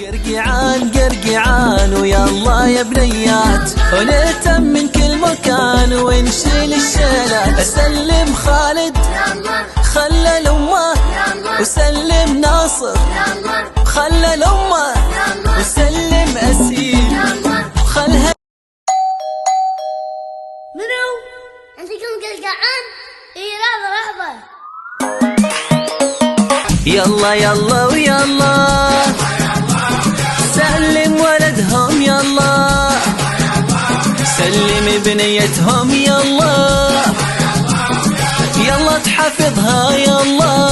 قرقعان قرقعان ويلا يا بنيات، ونهتم من كل مكان ونشيل الشيلات. اسلم خالد خلى لامه، وسلم ناصر خلى لامه، وسلم اسيل خلها. منو؟ عندكم قرقعان؟ اي لحظة لحظة. يلا يلا ويلا سلم ولدهم، يلا سلم بنيتهم، يلا يلا تحفظها، يلا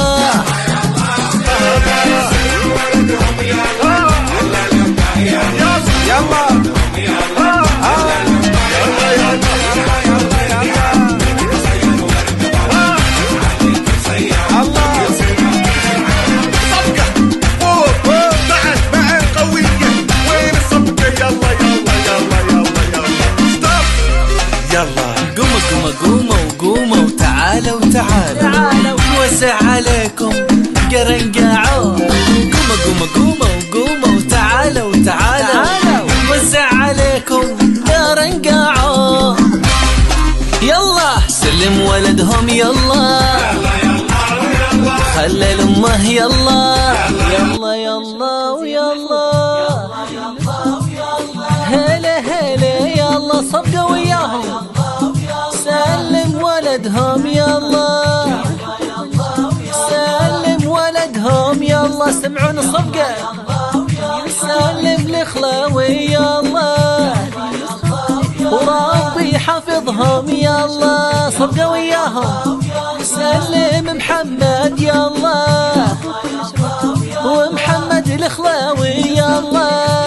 قوموا وتعالوا وسع عليكم قرنقعوا. قوموا وتعالوا وسع عليكم قرنقعوا. يلا سلم ولدهم، يلا خلى لامه، يلا يلا ويلا هلا هلا، يلا صفقة وياهم سلم ولدهم، يلا سلم ولدهم، يلا سمعون الصفقة سلم لخلاوي، يلا وربي حفظهم، يلا صفقة وياهم سلم محمد، يلا ومحمد الخلاوي، يلا